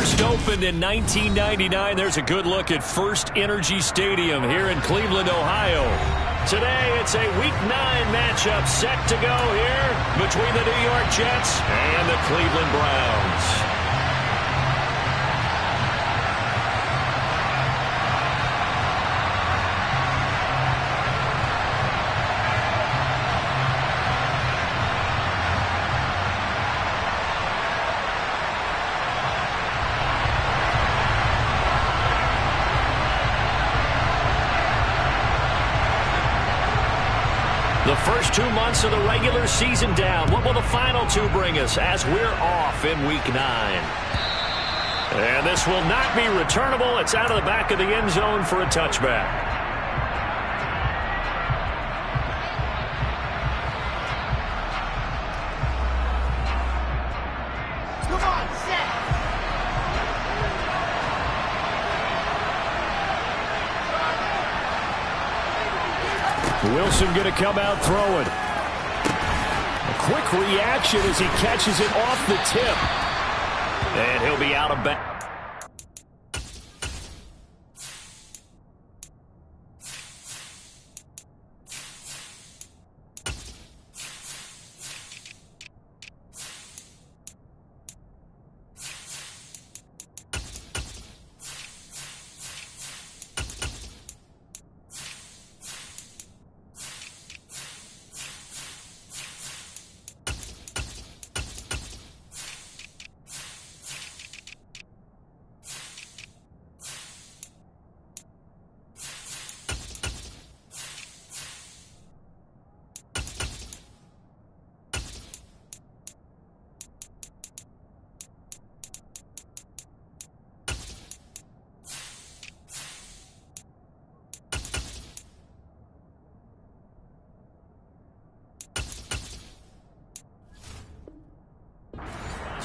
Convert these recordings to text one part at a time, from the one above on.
first opened in 1999, there's a good look at First Energy Stadium here in Cleveland, Ohio. Today, it's a Week 9 matchup set to go here between the New York Jets and the Cleveland Browns. The first 2 months of the regular season down. What will the final two bring us as we're off in Week 9? And this will not be returnable. It's out of the back of the end zone for a touchback. Wilson going to come out throwing. A quick reaction as he catches it off the tip. And he'll be out of bounds.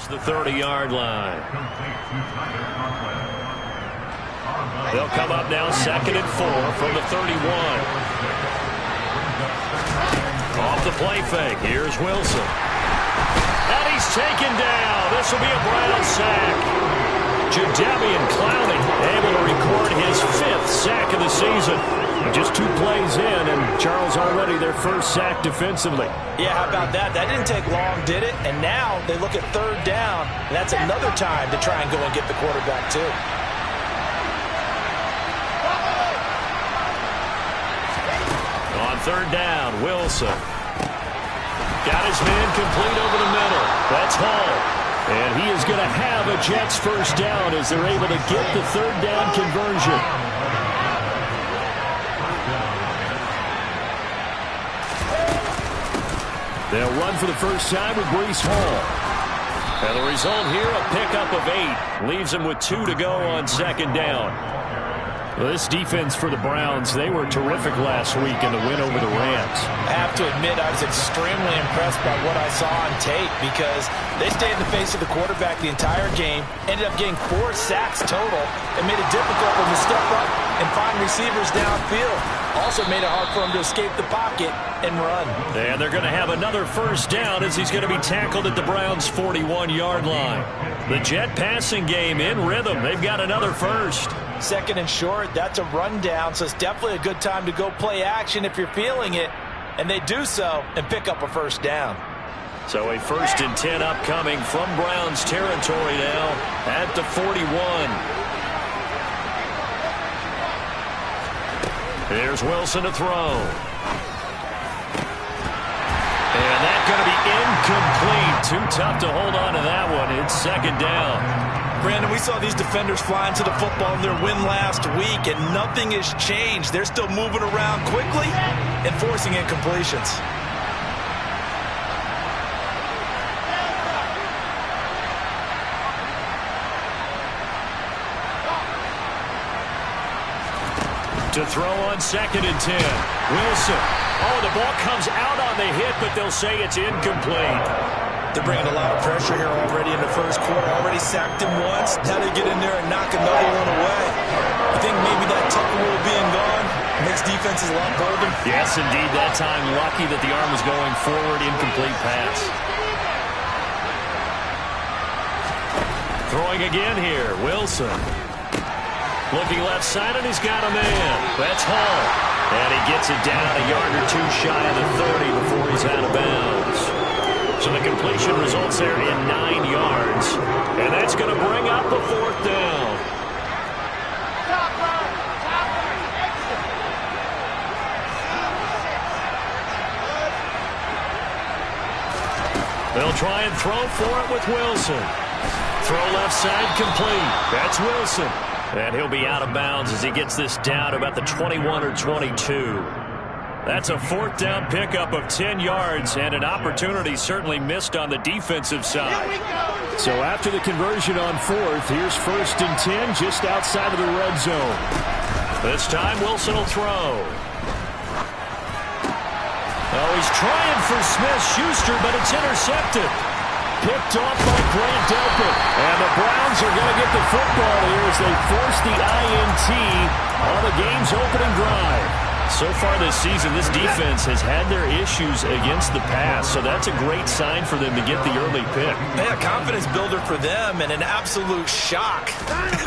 The 30-yard line. They'll come up now 2nd and 4 from the 31. Off the play fake. Here's Wilson. And he's taken down. This will be a Brown sack. Jadeveon Clowney able to record his 5th sack of the season. Just 2 plays in, and Charles already their first sack defensively. Yeah, how about that? That didn't take long, did it? And now they look at 3rd down, and that's another time to try and go and get the quarterback, too. On 3rd down, Wilson. Got his man complete over the middle. That's Hall. And he is going to have a Jets first down as they're able to get the 3rd down conversion. They'll run for the first time with Breece Hall. And the result here, a pickup of 8. Leaves them with 2 to go on 2nd down. Well, this defense for the Browns, they were terrific last week in the win over the Rams. I have to admit, I was extremely impressed by what I saw on tape because they stayed in the face of the quarterback the entire game, ended up getting 4 sacks total, and made it difficult for him to step up and find receivers downfield. Also made it hard for him to escape the pocket and run. And they're going to have another first down as he's going to be tackled at the Browns' 41-yard line. The Jet passing game in rhythm. They've got another first. 2nd and short, that's a rundown, so it's definitely a good time to go play action if you're feeling it. And they do so and pick up a first down. So a 1st and 10 upcoming from Browns territory now at the 41. Here's Wilson to throw. And that's going to be incomplete. Too tough to hold on to that one. It's 2nd down. Brandon, we saw these defenders flying to the football in their win last week, and nothing has changed. They're still moving around quickly and forcing incompletions. To throw on 2nd and 10. Wilson. Oh, the ball comes out on the hit, but they'll say it's incomplete. They're bringing a lot of pressure here already in the first quarter. Already sacked him once. Now they get in there and knock another one away. I think maybe that Tucker rule being gone makes defenses a lot bolder. Yes, indeed. That time, lucky that the arm was going forward. Incomplete pass. Throwing again here, Wilson. Looking left side, and he's got a man. That's Hall. And he gets it down a yard or two shy of the 30 before he's out of bounds. So the completion results there in 9 yards. And that's going to bring up the 4th down. They'll try and throw for it with Wilson. Throw left side complete. That's Wilson. And he'll be out of bounds as he gets this down about the 21 or 22. That's a 4th down pickup of 10 yards and an opportunity certainly missed on the defensive side. So after the conversion on 4th, here's 1st and 10 just outside of the red zone. This time Wilson will throw. Oh, he's trying for Smith-Schuster, but it's intercepted. Picked off by Grant Delpit. And the Browns are going to get the football here as they force the INT on the game's opening drive. So far this season, this defense has had their issues against the pass, so that's a great sign for them to get the early pick. Yeah, confidence builder for them and an absolute shock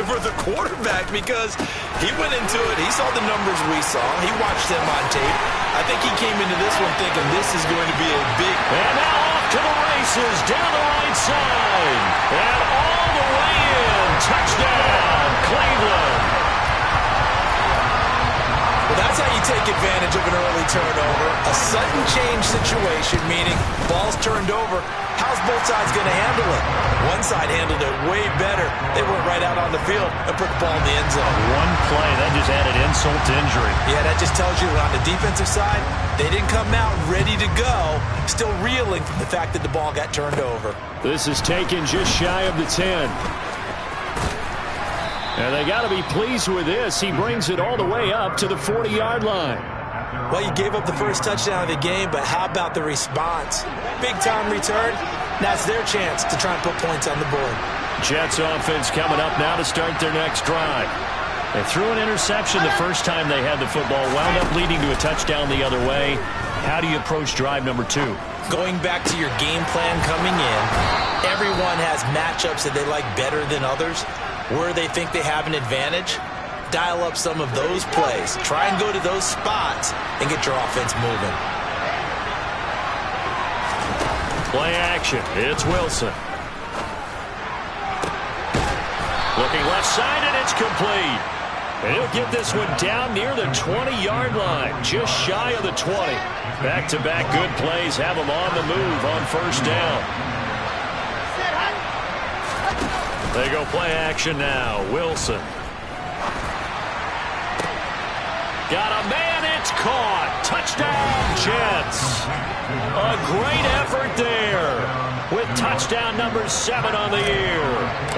for the quarterback because he went into it. He saw the numbers we saw. He watched them on tape. I think he came into this one thinking this is going to be a big... And now off to the races, down the right side. And all the way in. Touchdown, Cleveland. Well, that's how you take advantage of an early turnover. A sudden change situation, meaning ball's turned over. How's both sides going to handle it? One side handled it way better. They went right out on the field and put the ball in the end zone. One play, that just added insult to injury. Yeah, that just tells you that on the defensive side, they didn't come out ready to go, still reeling from the fact that the ball got turned over. This is taken just shy of the 10. And they got to be pleased with this. He brings it all the way up to the 40-yard line. Well, you gave up the first touchdown of the game, but how about the response? Big-time return. Now it's their chance to try and put points on the board. Jets offense coming up now to start their next drive. They threw an interception the first time they had the football, wound up leading to a touchdown the other way. How do you approach drive number 2? Going back to your game plan coming in, everyone has matchups that they like better than others. Where they think they have an advantage, dial up some of those plays. Try and go to those spots and get your offense moving. Play action. It's Wilson. Looking left side, and it's complete. And he'll get this one down near the 20-yard line, just shy of the 20. Back-to-back good plays have them on the move on 1st down. They go play action now. Wilson. Got a man. It's caught. Touchdown, Jets. A great effort there with touchdown number 7 on the year.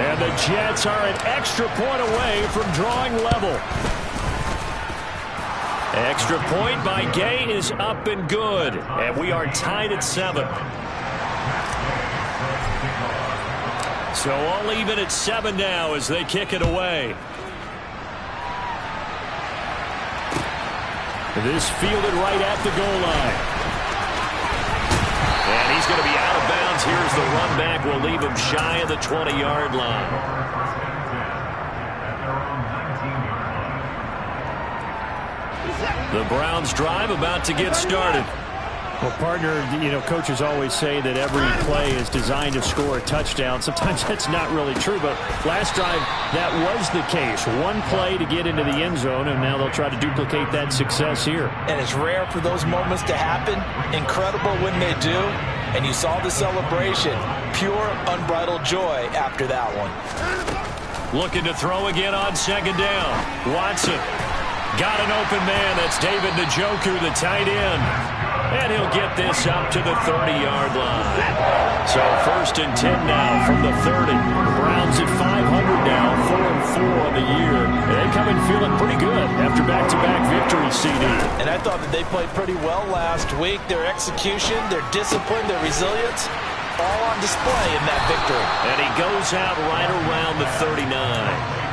And the Jets are an extra point away from drawing level. Extra point by Gay is up and good. And we are tied at 7. So all even at 7 now as they kick it away. This fielded right at the goal line. And he's going to be out of bounds. Here's the run back. Will leave him shy of the 20-yard line. The Browns drive about to get started. Well, partner, coaches always say that every play is designed to score a touchdown. Sometimes that's not really true, but last drive, that was the case. One play to get into the end zone, and now they'll try to duplicate that success here. And it's rare for those moments to happen. Incredible when they do. And you saw the celebration. Pure, unbridled joy after that one. Looking to throw again on 2nd down. Watson got an open man. That's David Njoku, the tight end. And he'll get this up to the 30-yard line. So 1st and 10 now from the 30. Browns at 500 now, 4-4 on the year. And they come in feeling pretty good after back-to-back victories, CD. And I thought that they played pretty well last week. Their execution, their discipline, their resilience, all on display in that victory. And he goes out right around the 39.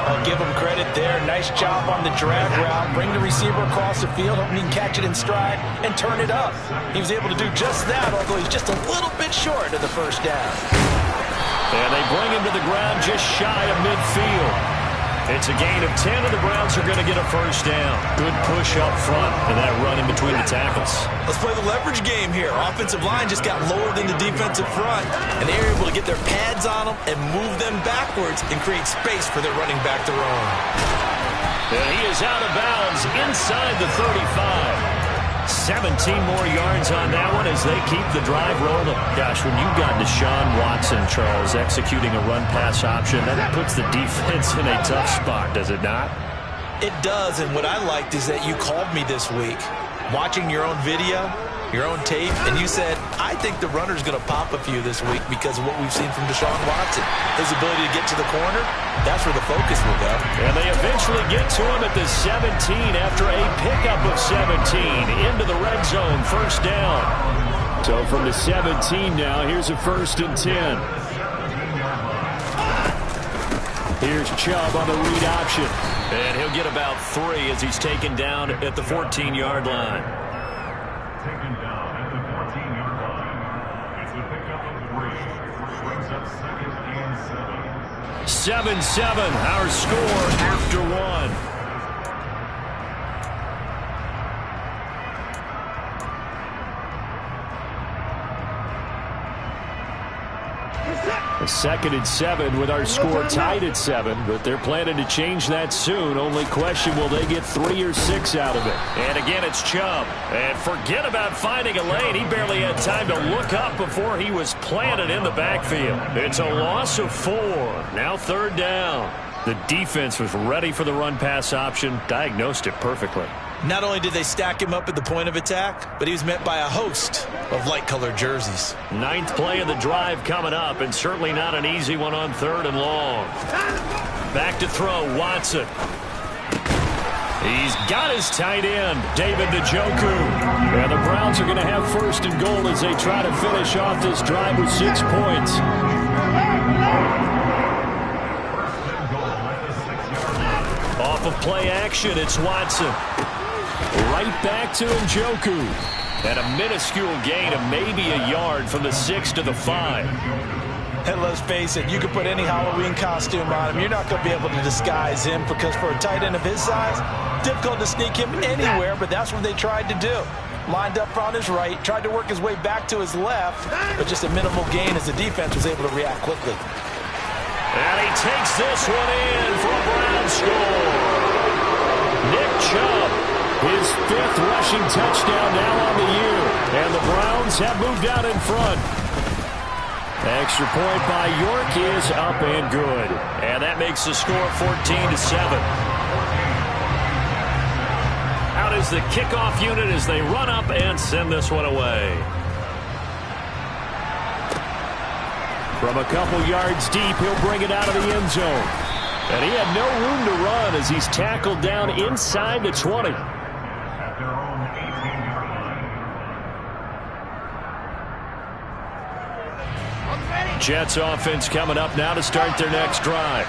I'll give him credit there. Nice job on the drag route. Bring the receiver across the field, hoping he can catch it in stride and turn it up. He was able to do just that, although he's just a little bit short of the 1st down. And they bring him to the ground just shy of midfield. It's a gain of 10, and the Browns are going to get a first down. Good push up front and that run in between the tackles. Let's play the leverage game here. Offensive line just got lower than the defensive front, and they were able to get their pads on them and move them backwards and create space for their running back to run. And he is out of bounds inside the 35. 17 more yards on that one as they keep the drive rolling. Gosh, when you've got Deshaun Watson, Charles, executing a run-pass option, that puts the defense in a tough spot, does it not? It does, and what I liked is that you called me this week, watching your own video, your own tape, and you said, I think the runner's going to pop a few this week because of what we've seen from Deshaun Watson. His ability to get to the corner, that's where the focus will go. And they eventually get to him at the 17 after a pickup of 17 into the red zone, first down. So from the 17 now, here's a 1st and 10. Here's Chubb on the read option. And he'll get about 3 as he's taken down at the 14-yard line. Taken down at the 14-yard line. It's a pickup of 3. Brings up 2nd and 7. 7-7, our score after 1. A 2nd and 7 with our score tied at 7, but they're planning to change that soon. Only question, will they get 3 or 6 out of it? And again, it's Chubb. And forget about finding a lane. He barely had time to look up before he was planted in the backfield. It's a loss of 4. Now 3rd down. The defense was ready for the run-pass option, diagnosed it perfectly. Not only did they stack him up at the point of attack, but he was met by a host of light-colored jerseys. 9th play of the drive coming up, and certainly not an easy one on 3rd and long. Back to throw, Watson. He's got his tight end, David Njoku. And the Browns are going to have 1st and goal as they try to finish off this drive with 6 points. Off of play action, it's Watson. Right back to Njoku. And a minuscule gain of maybe a yard from the 6 to the 5. And let's face it, you can put any Halloween costume on him. You're not going to be able to disguise him because for a tight end of his size, difficult to sneak him anywhere, but that's what they tried to do. Lined up on his right, tried to work his way back to his left, but just a minimal gain as the defense was able to react quickly. And he takes this one in for a Browns score. Nick Chubb, his 5th rushing touchdown now on the year. And the Browns have moved out in front. Extra point by York is up and good. And that makes the score 14-7. Out is the kickoff unit as they run up and send this one away. From a couple yards deep, he'll bring it out of the end zone. And he had no room to run as he's tackled down inside the 20. At their own 18-yard line. Jets offense coming up now to start their next drive.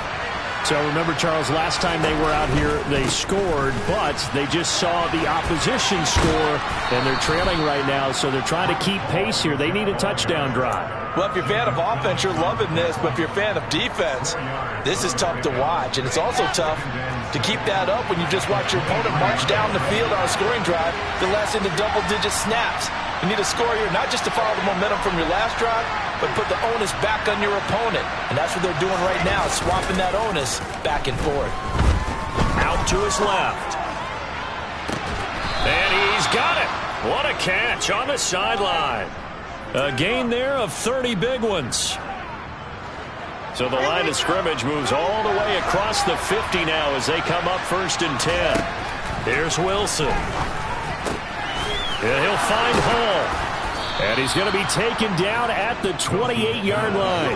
So remember, Charles, last time they were out here, they scored, but they just saw the opposition score, and they're trailing right now, so they're trying to keep pace here. They need a touchdown drive. Well, if you're a fan of offense, you're loving this, but if you're a fan of defense, this is tough to watch, and it's also tough to keep that up when you just watch your opponent march down the field on a scoring drive that lasts into double-digit snaps. You need a score here, not just to follow the momentum from your last drive, but put the onus back on your opponent. And that's what they're doing right now, swapping that onus back and forth. Out to his left. And he's got it. What a catch on the sideline. A gain there of 30 big ones. So the line of scrimmage moves all the way across the 50 now as they come up 1st and 10. Here's Wilson. And he'll find Hall. And he's going to be taken down at the 28-yard line.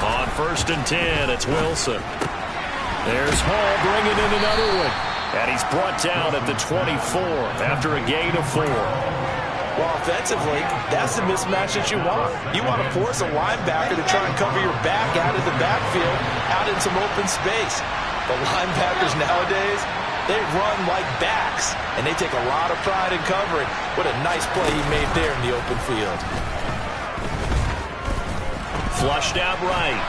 On 1st and 10, it's Wilson. There's Hall bringing in another one. And he's brought down at the 24 after a gain of 4. Well, offensively, that's the mismatch that you want. You want to force a linebacker to try and cover your back out of the backfield, out in some open space. But linebackers nowadays, They run like backs, and they take a lot of pride in covering. What a nice play he made there in the open field. Flushed out right.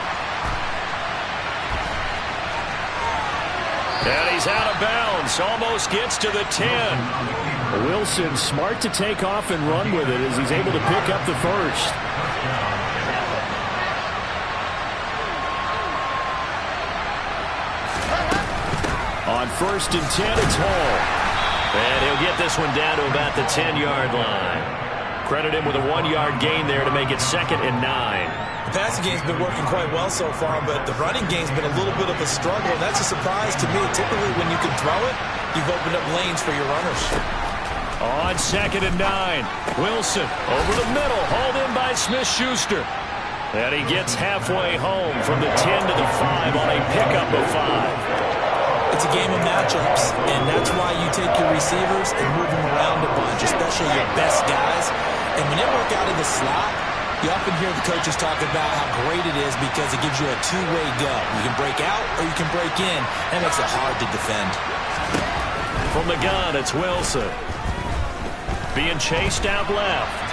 And he's out of bounds. Almost gets to the 10. Wilson smart to take off and run with it as he's able to pick up the first. On 1st and 10, it's Hall. And he'll get this one down to about the 10-yard line. Credit him with a 1-yard gain there to make it 2nd and 9. The passing game's been working quite well so far, but the running game's been a little bit of a struggle. And that's a surprise to me. Typically, when you can throw it, you've opened up lanes for your runners. On 2nd and 9, Wilson over the middle, hauled in by Smith-Schuster. And he gets halfway home from the 10 to the 5 on a pickup of 5. It's a game of matchups, and that's why you take your receivers and move them around a bunch, especially your best guys. And when they work out of the slot, you often hear the coaches talk about how great it is because it gives you a two-way go. You can break out or you can break in. That makes it hard to defend. From the gun, it's Wilson. Being chased out left.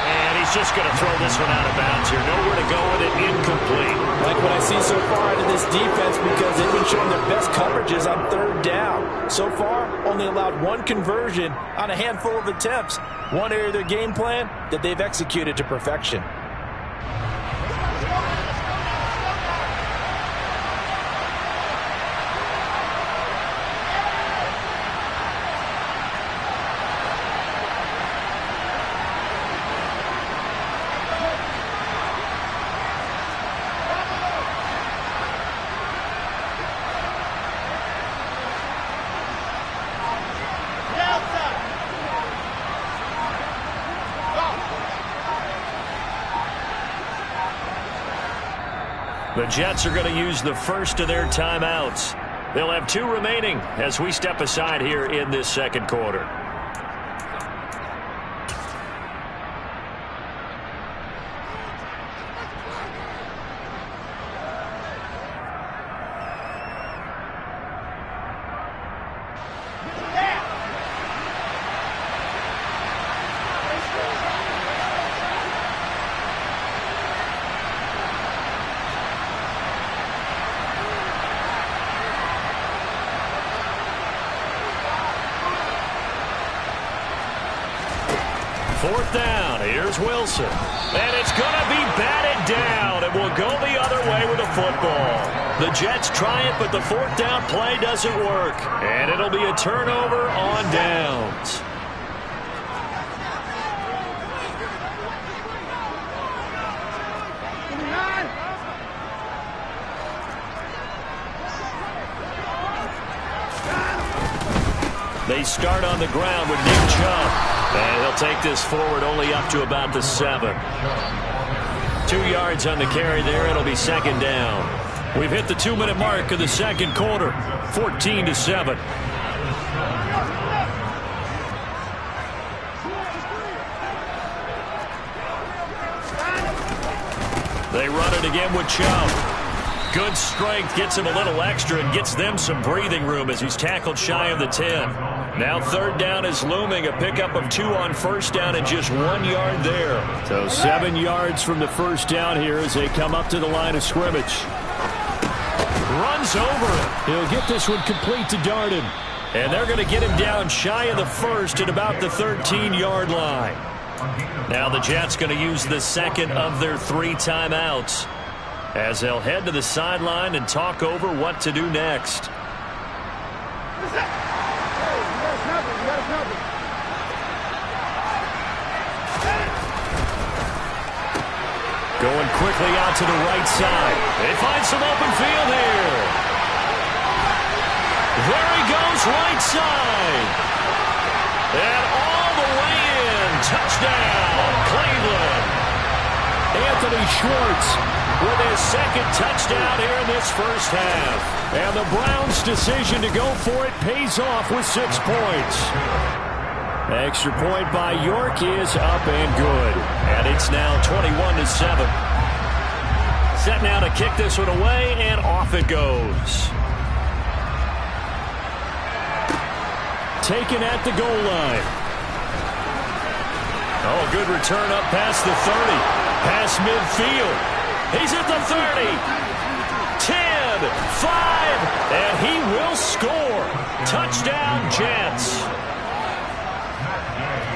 And he's just going to throw this one out of bounds here. Nowhere to go with it, incomplete. Like what I see so far out of this defense because they've been showing their best coverages on 3rd down. So far, only allowed 1 conversion on a handful of attempts. One area of their game plan that they've executed to perfection. The Jets are going to use the first of their timeouts. They'll have 2 remaining as we step aside here in this 2nd quarter. Fourth down. Here's Wilson. And it's going to be batted down. It will go the other way with the football. The Jets try it, but the 4th down play doesn't work. And it'll be a turnover on downs. They start on the ground with Nick Chubb. And he'll take this forward only up to about the 7. 2 yards on the carry there. It'll be 2nd down. We've hit the 2-minute mark of the 2nd quarter. 14-7. They run it again with Chubb. Good strength, gets him a little extra and gets them some breathing room as he's tackled shy of the 10. Now 3rd down is looming, a pickup of 2 on 1st down and just 1 yard there. So 7 yards from the 1st down here as they come up to the line of scrimmage. Runs over it. He'll get this one complete to Darden. And they're going to get him down shy of the 1st at about the 13-yard line. Now the Jets going to use the 2nd of their 3 timeouts as they'll head to the sideline and talk over what to do next. Going quickly out to the right side. They find some open field here. There he goes, right side. And all the way in. Touchdown, Cleveland. Anthony Schwartz with his 2nd touchdown here in this 1st half. And the Browns' decision to go for it pays off with 6 points. Extra point by York is up and good. And it's now 21-7. Set now to kick this one away, and off it goes. Taken at the goal line. Oh, good return up past the 30. Past midfield. He's at the 30. 10, 5, and he will score. Touchdown, Jets.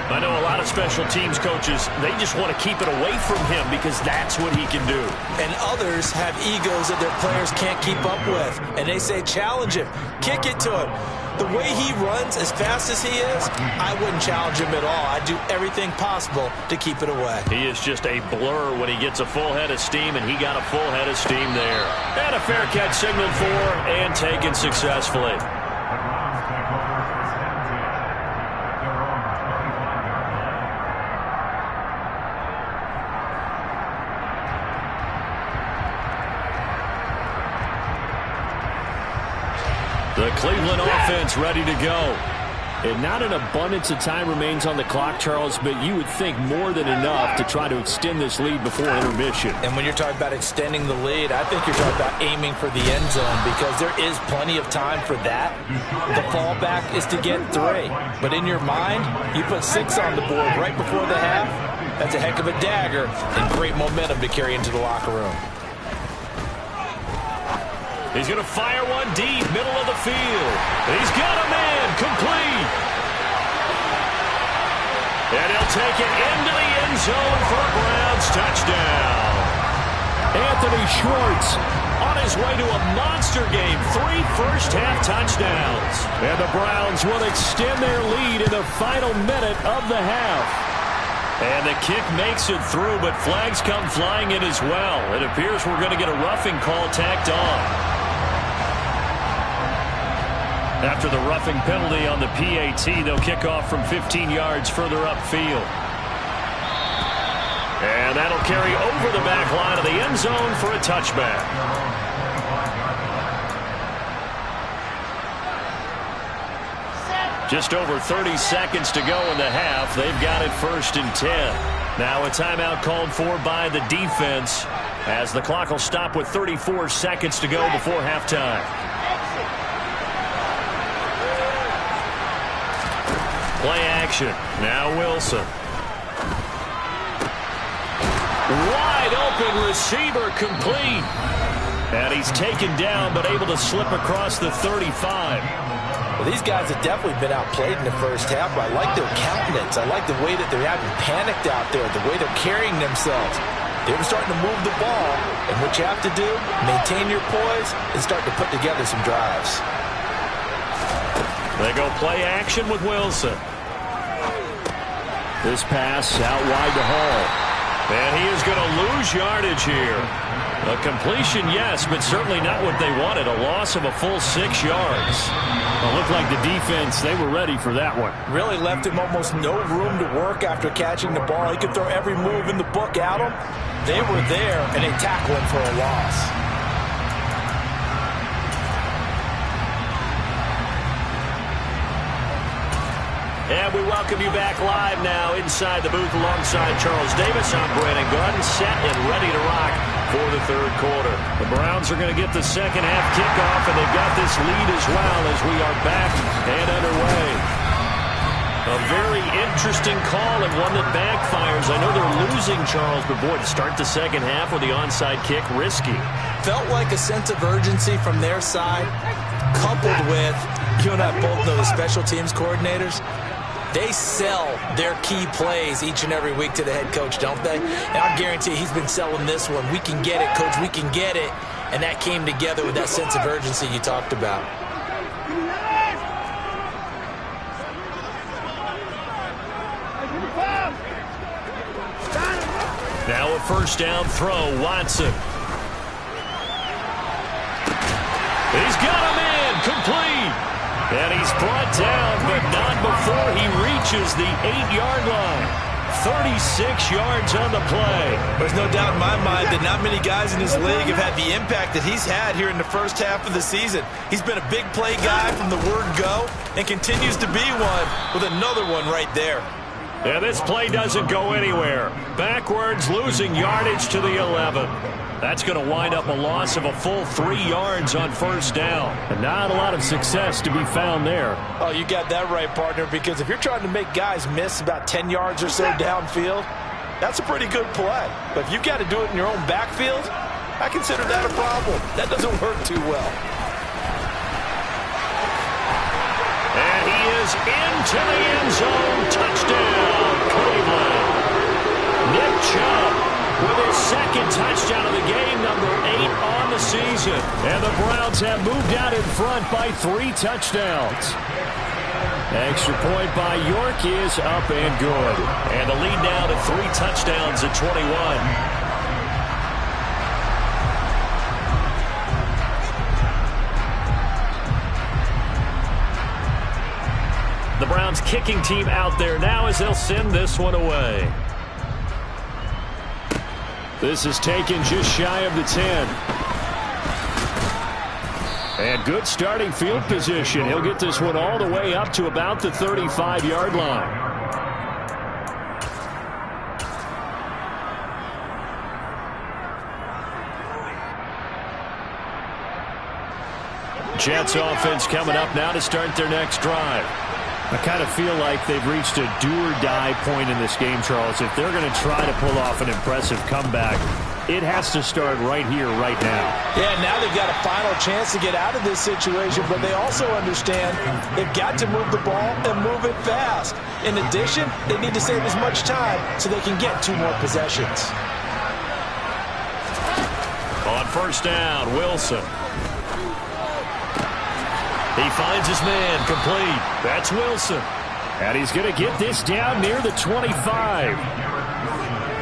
I know a lot of special teams coaches, they just want to keep it away from him because that's what he can do. And others have egos that their players can't keep up with. And they say, challenge him. Kick it to him. The way he runs as fast as he is, I wouldn't challenge him at all. I'd do everything possible to keep it away. He is just a blur when he gets a full head of steam, and he got a full head of steam there. And a fair catch signaled for and taken successfully. The Cleveland offense ready to go. And not an abundance of time remains on the clock, Charles, but you would think more than enough to try to extend this lead before intermission. And when you're talking about extending the lead, I think you're talking about aiming for the end zone because there is plenty of time for that. The fallback is to get 3. But in your mind, you put 6 on the board right before the half. That's a heck of a dagger and great momentum to carry into the locker room. He's going to fire one deep, middle of the field. He's got a man, complete. And he'll take it into the end zone for a Browns touchdown. Anthony Schwartz on his way to a monster game. 3 first-half touchdowns. And the Browns will extend their lead in the final minute of the half. And the kick makes it through, but flags come flying in as well. It appears we're going to get a roughing call tacked on. After the roughing penalty on the PAT, they'll kick off from 15 yards further upfield. And that'll carry over the back line of the end zone for a touchback. Just over 30 seconds to go in the half. They've got it 1st and 10. Now a timeout called for by the defense as the clock will stop with 34 seconds to go before halftime. Play action. Now Wilson. Wide open receiver complete. And he's taken down but able to slip across the 35. Well, these guys have definitely been outplayed in the first half, but I like their countenance. I like the way that they're having panicked out there, the way they're carrying themselves. They were starting to move the ball, and what you have to do, maintain your poise and start to put together some drives. They go play action with Wilson. This pass out wide to Hall. And he is going to lose yardage here. A completion, yes, but certainly not what they wanted. A loss of a full 6 yards. It looked like the defense, they were ready for that one. Really left him almost no room to work after catching the ball. He could throw every move in the book at him. They were there, and they tackled him for a loss. And we welcome you back live now inside the booth alongside Charles Davis. I'm Brandon Garden, set and ready to rock for the 3rd quarter. The Browns are going to get the second half kickoff, and they've got this lead as well as we are back and underway. A very interesting call and one that backfires. I know they're losing, Charles, but boy, to start the second half with the onside kick, risky. Felt like a sense of urgency from their side, coupled with, you and I both know the special teams coordinators. They sell their key plays each and every week to the head coach, don't they? And I guarantee he's been selling this one. We can get it, coach, we can get it. And that came together with that sense of urgency you talked about. Now a first down throw, Watson. He's got him in, complete. And he's brought down, but not before he reaches the 8-yard line. 36 yards on the play. There's no doubt in my mind that not many guys in this league have had the impact that he's had here in the first half of the season. He's been a big play guy from the word go and continues to be one with another one right there. And this play doesn't go anywhere. Backwards, losing yardage to the 11. That's going to wind up a loss of a full 3 yards on first down. And not a lot of success to be found there. Oh, you got that right, partner, because if you're trying to make guys miss about 10 yards or so downfield, that's a pretty good play. But if you've got to do it in your own backfield, I consider that a problem. That doesn't work too well. And he is into the end zone. Touchdown, Cleveland. Nick Chubb with his second touchdown of the game, number 8 on the season. And the Browns have moved out in front by 3 touchdowns. Extra point by York is up and good. And the lead now to 3 touchdowns at 21. The Browns kicking team out there now as they'll send this one away. This is taken just shy of the 10. And good starting field position. He'll get this one all the way up to about the 35-yard line. Jets offense coming up now to start their next drive. I kind of feel like they've reached a do-or-die point in this game, Charles. If they're going to try to pull off an impressive comeback, it has to start right here, right now. Yeah, now they've got a final chance to get out of this situation, but they also understand they've got to move the ball and move it fast. In addition, they need to save as much time so they can get 2 more possessions. On first down, Wilson. He finds his man, complete. That's Wilson. And he's going to get this down near the 25.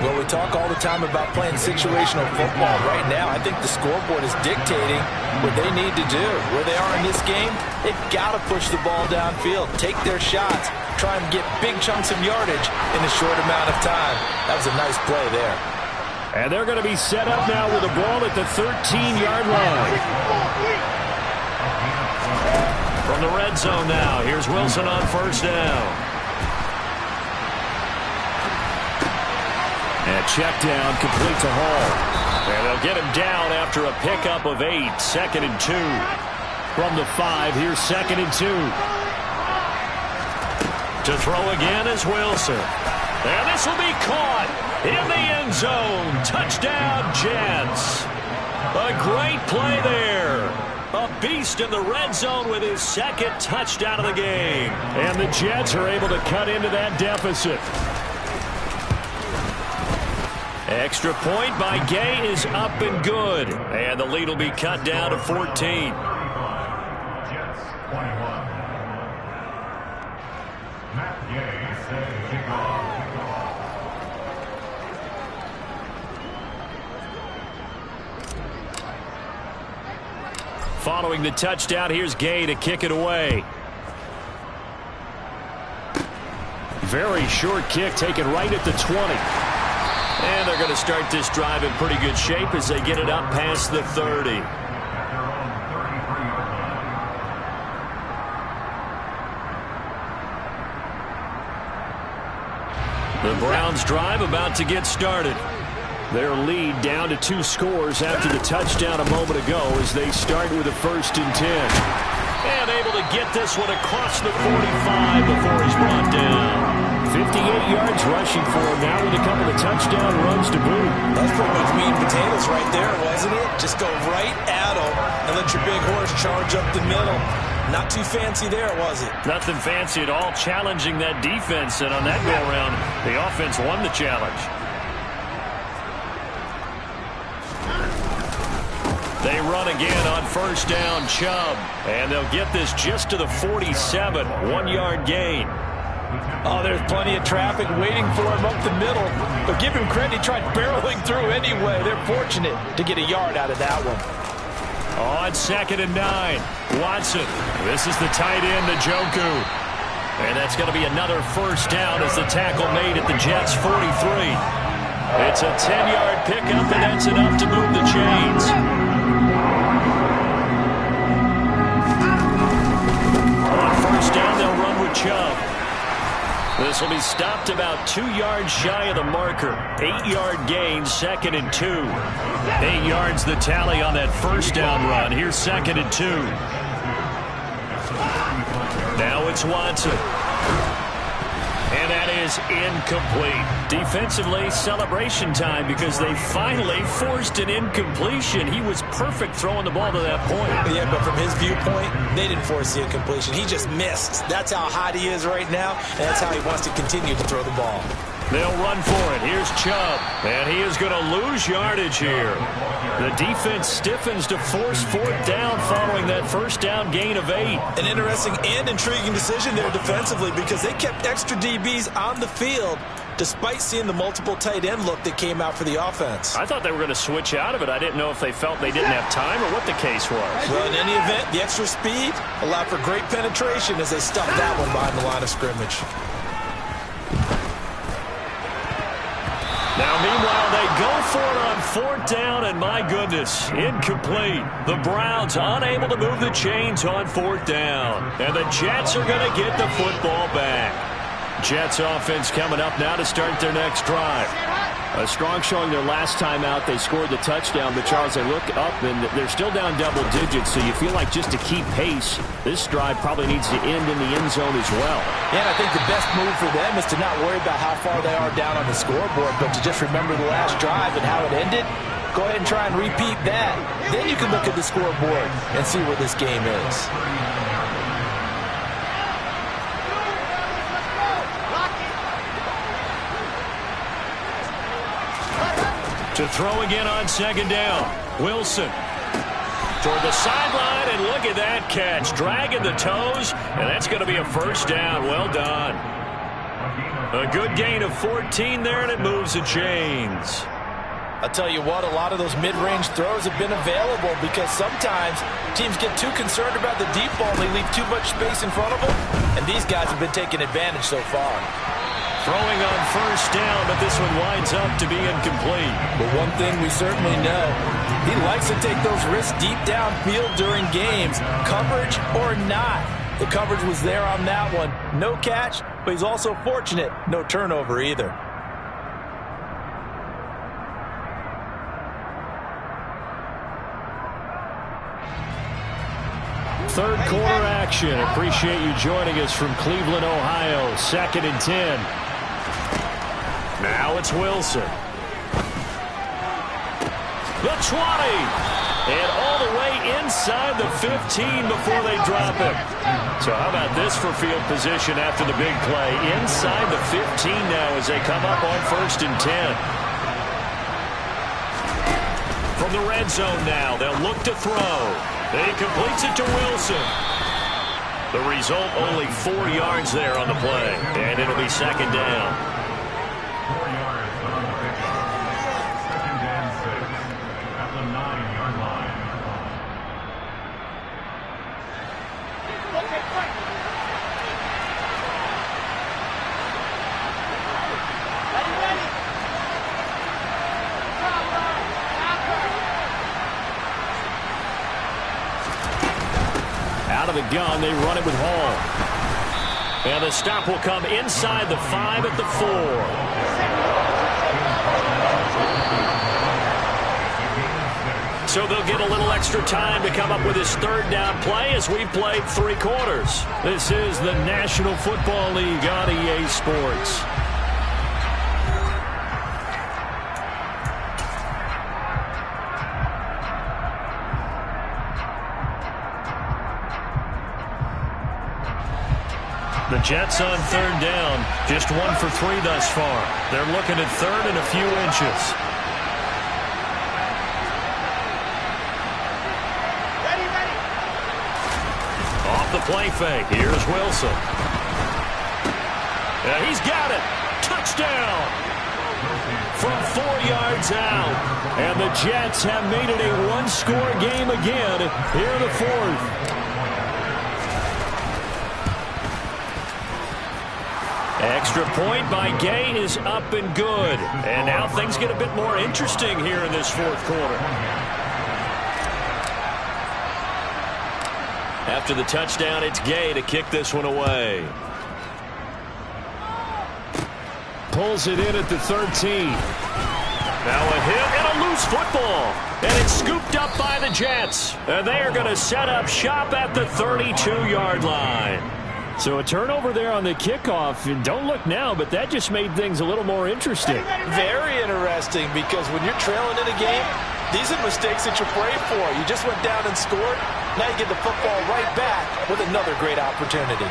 Well, we talk all the time about playing situational football. Right now, I think the scoreboard is dictating what they need to do. Where they are in this game, they've got to push the ball downfield, take their shots, try and get big chunks of yardage in a short amount of time. That was a nice play there. And they're going to be set up now with the ball at the 13-yard line. From the red zone now, here's Wilson on first down. And check down, complete to Hall. And they'll get him down after a pickup of 8, 2nd and 2. From the 5, here's 2nd and 2. To throw again is Wilson. And this will be caught in the end zone. Touchdown, Jets. A great play there. A beast in the red zone with his 2nd touchdown of the game. And the Jets are able to cut into that deficit. Extra point by Gay is up and good. And the lead will be cut down to 14. Jets 21. Matt Gay set to kick off. Following the touchdown, here's Gay to kick it away. Very short kick taken right at the 20. And they're going to start this drive in pretty good shape as they get it up past the 30. The Browns drive about to get started. Their lead down to 2 scores after the touchdown a moment ago as they start with a 1st and 10. And able to get this one across the 45 before he's brought down. 58 yards rushing for him now with a couple of touchdown runs to boot. That's pretty much meat and potatoes right there, wasn't it? Just go right at him and let your big horse charge up the middle. Not too fancy there, was it? Nothing fancy at all, challenging that defense. And on that go-around, the offense won the challenge. They run again on first down, Chubb. And they'll get this just to the 47, 1-yard gain. Oh, there's plenty of traffic waiting for him up the middle. But give him credit, he tried barreling through anyway. They're fortunate to get a yard out of that one. On 2nd and 9, Watson. This is the tight end, Njoku. And that's going to be another first down as the tackle made at the Jets' 43. It's a 10-yard pickup, and that's enough to move the chains. On first down, they'll run with Chubb. This will be stopped about 2 yards shy of the marker. 8-yard gain, 2nd and 2. 8 yards the tally on that first down run. Here's 2nd and 2. Now it's Watson. And that is incomplete. Defensively, celebration time because they finally forced an incompletion. He was perfect throwing the ball to that point. Yeah, but from his viewpoint, they didn't force the incompletion. He just missed. That's how hot he is right now, and that's how he wants to continue to throw the ball. They'll run for it. Here's Chubb, and he is going to lose yardage here. The defense stiffens to force 4th down following that first down gain of 8. An interesting and intriguing decision there defensively because they kept extra DBs on the field despite seeing the multiple tight end look that came out for the offense. I thought they were going to switch out of it. I didn't know if they felt they didn't have time or what the case was. Well, in any event, the extra speed allowed for great penetration as they stuffed that one behind the line of scrimmage. Now, meanwhile, they go for it on 4th down, and my goodness, incomplete. The Browns unable to move the chains on 4th down. And the Jets are going to get the football back. Jets offense coming up now to start their next drive. A strong showing their last time out. They scored the touchdown, but Charles, they look up and they're still down double digits, so you feel like just to keep pace, this drive probably needs to end in the end zone as well. Yeah, and I think the best move for them is to not worry about how far they are down on the scoreboard, but to just remember the last drive and how it ended. Go ahead and try and repeat that. Then you can look at the scoreboard and see where this game is. To throw again on 2nd down. Wilson toward the sideline, and look at that catch. Dragging the toes, and that's going to be a first down. Well done. A good gain of 14 there, and it moves the chains. I'll tell you what, a lot of those mid-range throws have been available because sometimes teams get too concerned about the deep ball and they leave too much space in front of them, and these guys have been taking advantage so far. Throwing on 1st down, but this one winds up to be incomplete. But one thing we certainly know, he likes to take those risks deep downfield during games, coverage or not. The coverage was there on that one. No catch, but he's also fortunate. No turnover either. Third quarter action. Appreciate you joining us from Cleveland, Ohio. 2nd and 10. Now it's Wilson. The 20. And all the way inside the 15 before they drop it. So how about this for field position after the big play? Inside the 15 now as they come up on 1st and 10. From the red zone now, they'll look to throw. He completes it to Wilson. The result, only 4 yards there on the play. And it'll be 2nd down. 4 yards on the pickup. 2nd and 6 at the 9-yard line. Out of the gun, they run it with Hall. And the stop will come inside the 5 at the 4. So they'll get a little extra time to come up with his 3rd down play as we've played 3 quarters. This is the National Football League on EA Sports. The Jets on 3rd down, just 1 for 3 thus far. They're looking at 3rd and a few inches. Off the play fake, here's Wilson. And he's got it. Touchdown. From 4 yards out. And the Jets have made it a 1-score game again here in the 4th. Extra point by Gay is up and good. And now things get a bit more interesting here in this 4th quarter. After the touchdown, it's Gay to kick this one away. pulls it in at the 13. Now a hit and a loose football. And it's scooped up by the Jets. And they are going to set up shop at the 32-yard line. So a turnover there on the kickoff. And don't look now, but that just made things a little more interesting. Very interesting, because when you're trailing in a game, these are mistakes that you pray for. You just went down and scored. Now you get the football right back with another great opportunity.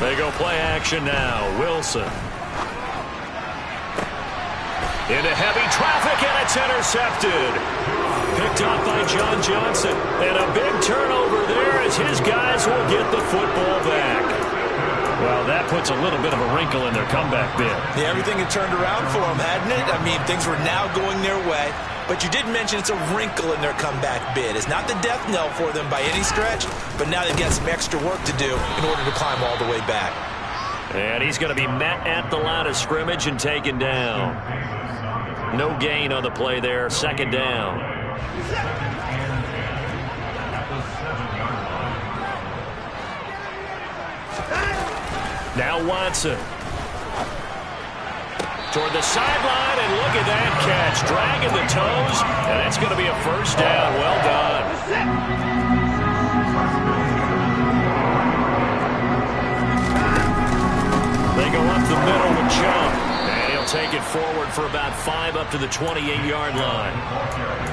They go play action now. Wilson. Into heavy traffic, and it's intercepted. Picked up by John Johnson. And a big turnover there as his guys will get the football back. Well, that puts a little bit of a wrinkle in their comeback bid. Yeah, everything had turned around for them, hadn't it? I mean, things were now going their way. But you did mention it's a wrinkle in their comeback bid. It's not the death knell for them by any stretch, but now they've got some extra work to do in order to climb all the way back. And he's going to be met at the line of scrimmage and taken down. No gain on the play there. Second down. Now Watson. Toward the sideline, and look at that catch. Dragging the toes, and it's going to be a first down. Well done. They go up the middle with Chubb. And he'll take it forward for about 5 up to the 28-yard line.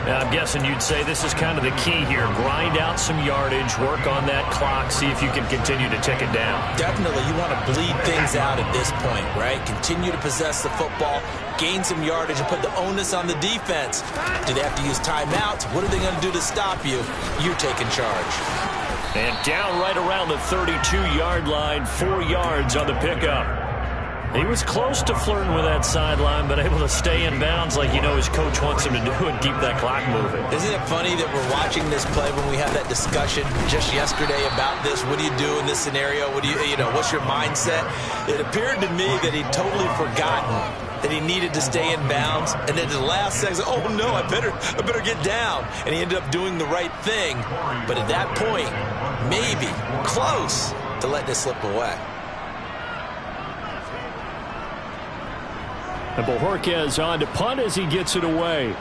Now, I'm guessing you'd say this is kind of the key here. Grind out some yardage, work on that clock, see if you can continue to tick it down. Definitely. You want to bleed things out at this point, right? Continue to possess the football, gain some yardage, and put the onus on the defense. Do they have to use timeouts? What are they going to do to stop you? You're taking charge. And down right around the 32-yard line, 4 yards on the pickup. He was close to flirting with that sideline, but able to stay in bounds like you know his coach wants him to do and keep that clock moving. Isn't it funny that we're watching this play when we had that discussion just yesterday about this? What do you do in this scenario? What do you know, what's your mindset? It appeared to me that he'd totally forgotten that he needed to stay in bounds, and then at the last second, oh no, I better get down. And he ended up doing the right thing. But at that point, maybe close to let this slip away. And Bojorquez on to punt as he gets it away.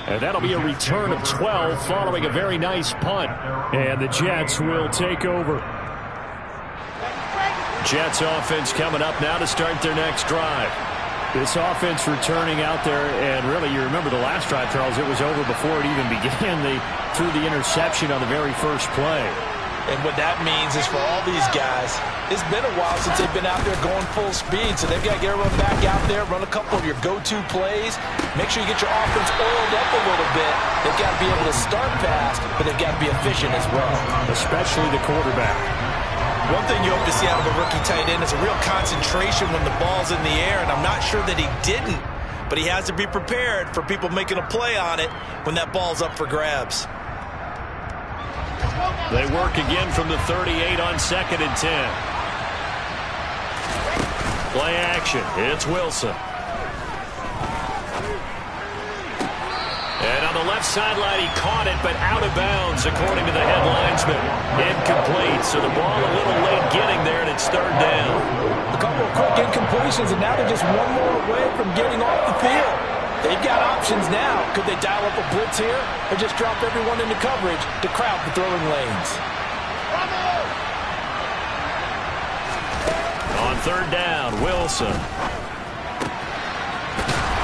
And that'll be a return of 12 following a very nice punt. And the Jets will take over. Jets offense coming up now to start their next drive. This offense returning out there, and really you remember the last drive, Charles, it was over before it even began. They threw the interception on the very first play. And what that means is for all these guys, it's been a while since they've been out there going full speed. So they've got to get everyone back out there, run a couple of your go-to plays. Make sure you get your offense oiled up a little bit. They've got to be able to start fast, but they've got to be efficient as well. Especially the quarterback. One thing you hope to see out of a rookie tight end is a real concentration when the ball's in the air, and I'm not sure that he didn't. But he has to be prepared for people making a play on it when that ball's up for grabs. They work again from the 38 on 2nd and 10. Play action. It's Wilson. And on the left sideline, he caught it, but out of bounds, according to the head linesman. Incomplete, so the ball a little late getting there, and it's 3rd down. A couple of quick incompletions, and now they're just one more away from getting off the field. They've got options now. Could they dial up a blitz here or just drop everyone into coverage to crowd the throwing lanes? On 3rd down, Wilson.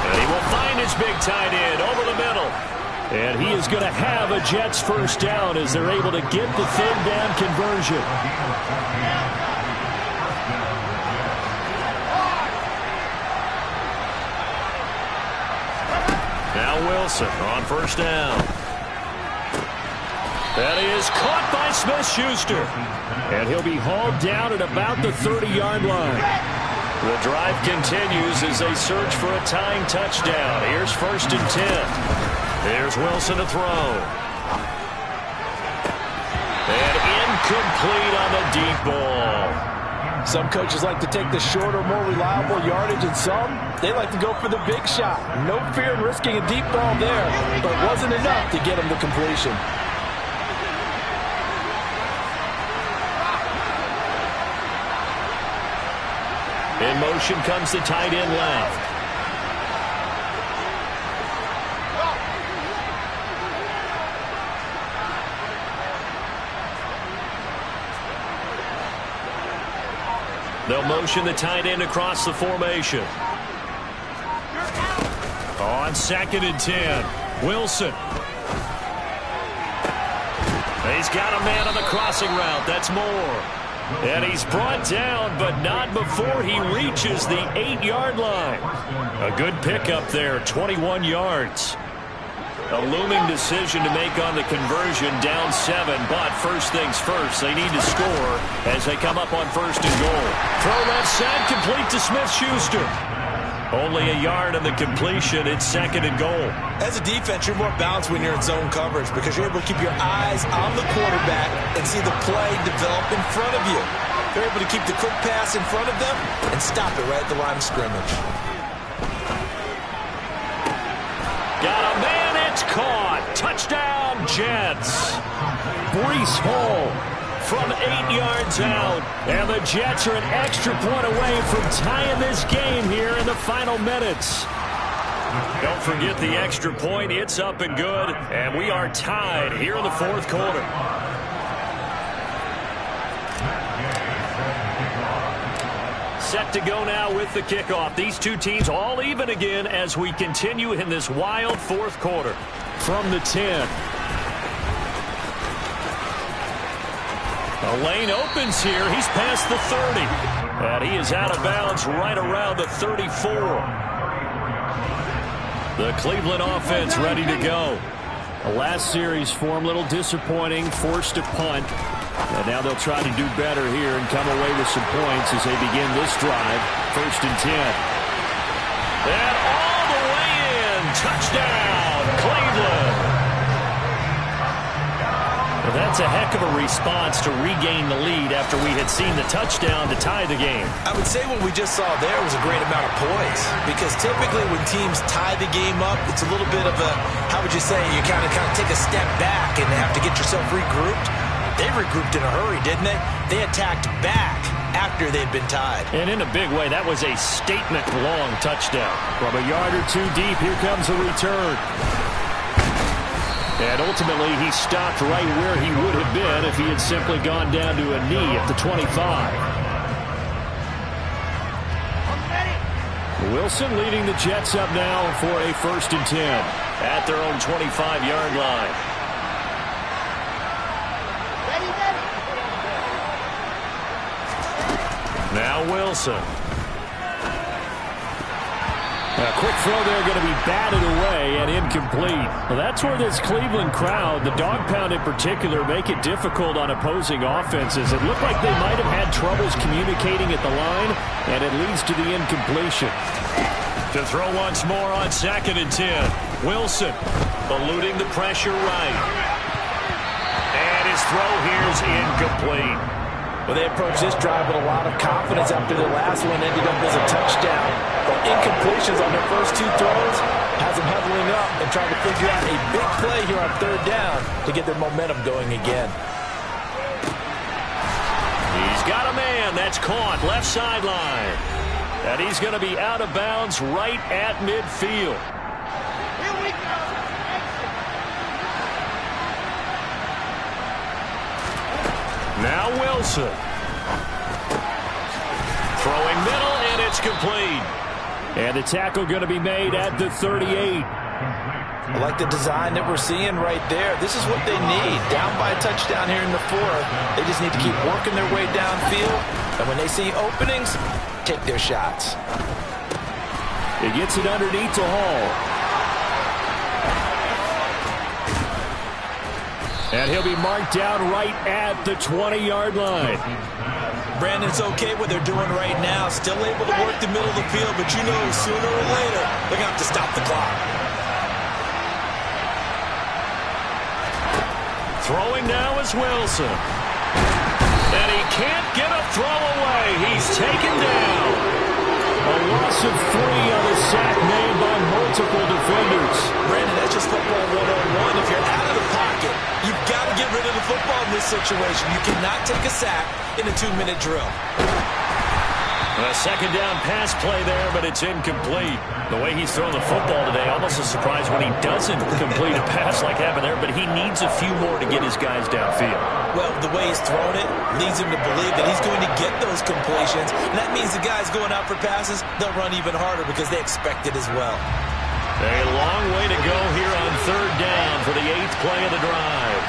And he will find his big tight end over the middle. And he is going to have a Jets first down as they're able to get the 3rd down conversion. Now Wilson on 1st down. That is caught by Smith-Schuster. And he'll be hauled down at about the 30-yard line. The drive continues as they search for a tying touchdown. Here's 1st and 10. There's Wilson to throw. And incomplete on the deep ball. Some coaches like to take the shorter, more reliable yardage, and some, they like to go for the big shot. No fear in risking a deep ball there, but it wasn't enough to get him the completion. In motion comes the tight end left. They'll motion the tight end across the formation. On 2nd and 10, Wilson. He's got a man on the crossing route. That's Moore. And he's brought down, but not before he reaches the 8-yard line. A good pickup there, 21 yards. A looming decision to make on the conversion, down 7, but first things first, they need to score as they come up on 1st and goal. Throw left side, complete to Smith-Schuster. Only a yard on the completion. It's 2nd and goal. As a defense, you're more balanced when you're in zone coverage because you're able to keep your eyes on the quarterback and see the play develop in front of you. You're able to keep the quick pass in front of them and stop it right at the line of scrimmage. Got a man. It's caught. Touchdown, Jets. Breece Hall from 8 yards out. And the Jets are an extra point away from tying this game here in the final minutes. Don't forget the extra point. It's up and good. And we are tied here in the 4th quarter. Set to go now with the kickoff. These two teams all even again as we continue in this wild 4th quarter. From the 10. The lane opens here. He's past the 30. And he is out of bounds right around the 34. The Cleveland offense ready to go. The last series for him, a little disappointing, forced a punt. And now they'll try to do better here and come away with some points as they begin this drive. 1st and 10. And all the way in. Touchdown, Cleveland. Well, that's a heck of a response to regain the lead after we had seen the touchdown to tie the game. I would say what we just saw there was a great amount of poise because typically when teams tie the game up, it's a little bit of a, how would you say, you kind of take a step back and have to get yourself regrouped. They regrouped in a hurry, didn't they? They attacked back after they'd been tied. And in a big way, that was a statement-long touchdown. From a yard or two deep, here comes a return. And ultimately, he stopped right where he would have been if he had simply gone down to a knee at the 25. Wilson leading the Jets up now for a 1st and 10. At their own 25-yard line. Now Wilson. A quick throw there going to be batted away and incomplete. Well, that's where this Cleveland crowd, the dog pound in particular, make it difficult on opposing offenses. It looked like they might have had troubles communicating at the line, and it leads to the incompletion. To throw once more on 2nd and 10. Wilson eluding the pressure right. And his throw here is incomplete. Well, they approached this drive with a lot of confidence after their last one ended up as a touchdown. But incompletions on their first 2 throws has them huddling up and trying to figure out a big play here on 3rd down to get their momentum going again. He's got a man. That's caught left sideline. And he's going to be out of bounds right at midfield. Here we go. Now Wilson. Throwing middle, and it's complete. And the tackle going to be made at the 38. I like the design that we're seeing right there. This is what they need. Down by a touchdown here in the 4th. They just need to keep working their way downfield. And when they see openings, take their shots. He gets it underneath to Hall. And he'll be marked down right at the 20-yard line. Brandon, it's okay what they're doing right now. Still able to work the middle of the field, but you know sooner or later they're going to have to stop the clock. Throwing now is Wilson. And he can't get a throw away. He's taken down. A loss of 3 on a sack made by multiple defenders. Brandon, that's just football 101. If you're out of the pocket, you've got to get rid of the football in this situation. You cannot take a sack in a 2-minute drill. A second down pass play there, but it's incomplete. The way he's throwing the football today, almost a surprise when he doesn't complete a pass like happened there, but he needs a few more to get his guys downfield. Well, the way he's thrown it leads him to believe that he's going to get those completions. And that means the guys going out for passes, they'll run even harder because they expect it as well. A long way to go here on third down for the 8th play of the drive.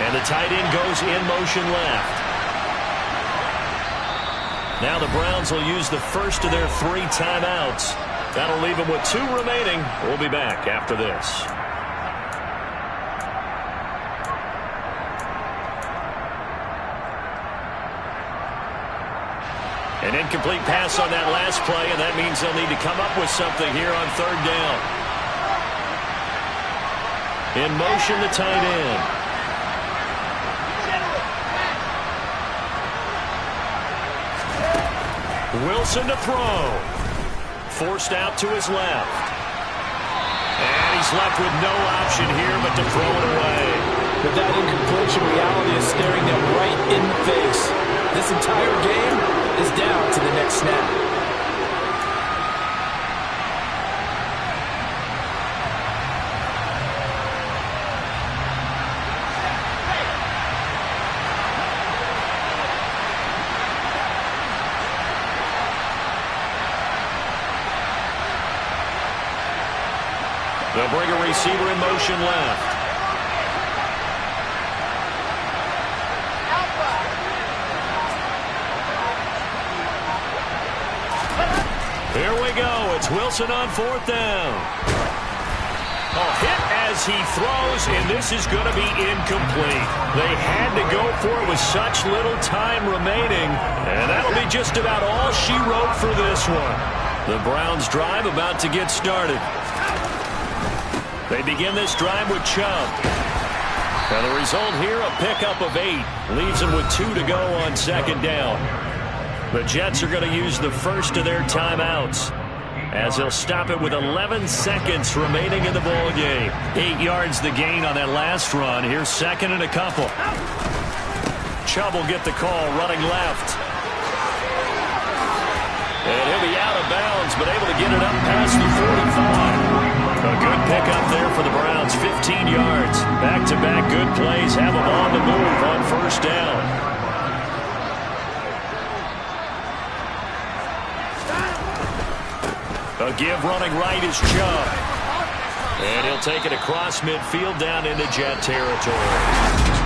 And the tight end goes in motion left. Now the Browns will use the first of their 3 timeouts. That'll leave them with 2 remaining. We'll be back after this. An incomplete pass on that last play, and that means they'll need to come up with something here on third down. In motion, the tight end. Wilson to throw. Forced out to his left. And he's left with no option here but to throw it away. But that incompletion reality is staring them right in the face. This entire game is down to the next snap. They'll bring a receiver in motion left. Here we go. It's Wilson on 4th down. Hit as he throws, and this is going to be incomplete. They had to go for it with such little time remaining, and that'll be just about all she wrote for this one. The Browns drive about to get started. They begin this drive with Chubb. And the result here, a pickup of 8. Leaves them with 2 to go on second down. The Jets are going to use the first of their timeouts, as they'll stop it with 11 seconds remaining in the ball game. 8 yards the gain on that last run. Here's second and a couple. Chubb will get the call running left. And he'll be out of bounds, but able to get it up past the 45. A good pickup there for the Browns, 15 yards. Back-to-back good plays have them on the move on first down. A give running right is Chubb. And he'll take it across midfield down into Jet territory.